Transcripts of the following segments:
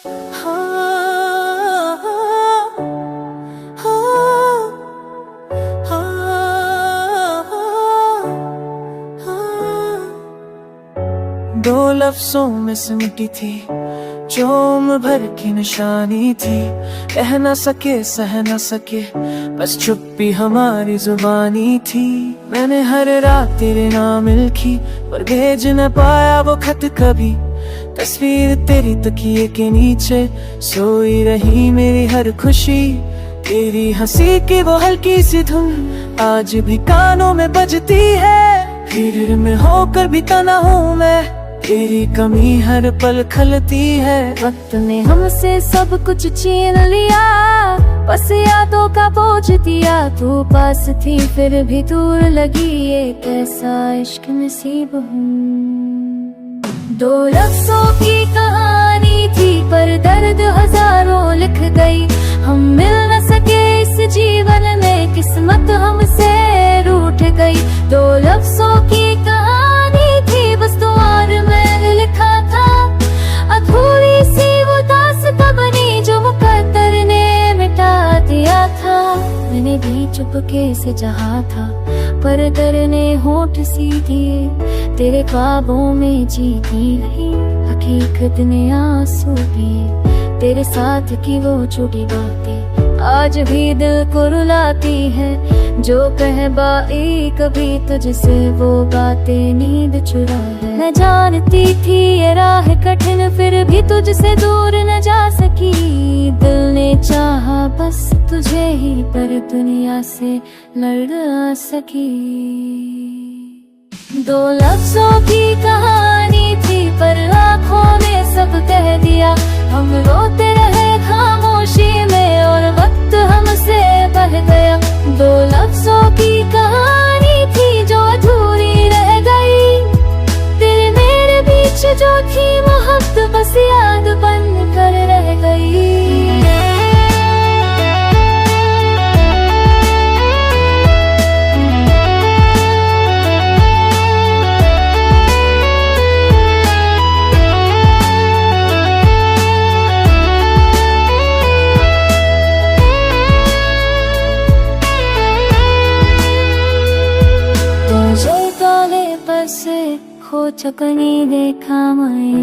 हाँ, हाँ, हाँ, दो लफ्जों में सिमटी थी जो उम्र भर की निशानी थी। कह न सके सह न सके बस चुप्पी हमारी जुबानी थी। मैंने हर रात तेरे नाम लिखी पर भेज न पाया वो खत कभी। तस्वीर तेरी तकिए के नीचे सोई रही मेरी हर खुशी। तेरी हंसी की वो हल्की सी धुन आज भी कानों में बजती है। फिर में होकर भी तना हूँ मैं, तेरी कमी हर पल खलती है। वक्त ने हमसे सब कुछ छीन लिया, बस यादों का बोझ दिया। तू पास थी फिर भी दूर लगी, ये कैसा इश्क नसीब हूँ। दो लफ्जों की कहानी थी पर दर्द हजारों लिख गई। हम मिल न सके इस जीवन में, किस्मत हमसे रूठ गई। दो लफ्जों की कहानी थी बस तुम्हार में लिखा था। अधूरी सी वो दास्तां बनी जो मुकद्दर ने मिटा दिया था। मैंने भी चुपके से चाहा था पर डर ने होठ सी दिए। तेरे ख्वाबों में जीती रही हकीकत ने आंसू पिए। तेरे साथ की वो छोटी बातें आज भी दिल को रुलाती है। जो कहबाई कभी तुझसे वो बातें नींद चुरा है। मैं जानती थी ये राह कठिन फिर भी तुझसे दूर न जा सकी। दिल ने चाहा बस तुझे ही पर दुनिया से लड़ ना सकी। दो लफ्जों की कहानी थी पर आँखों ने सब कह दिया। हम रोते रहे खामोशी में और वक्त हमसे बह गया। दो लफ्जों की कहानी थी जो अधूरी रह गई। तेरे मेरे बीच जो थी मोहब्बत बस याद बन कर रह गई। Chakani dekha mai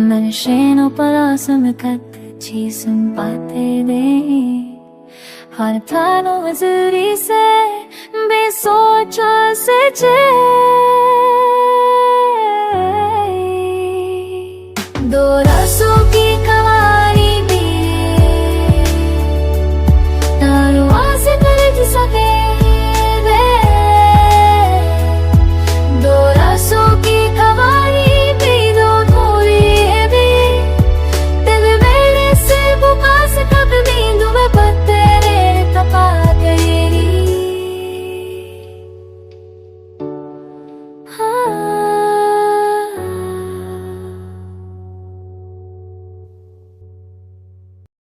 mansheno parasam kat chisam pate de har thano zuri se be socha se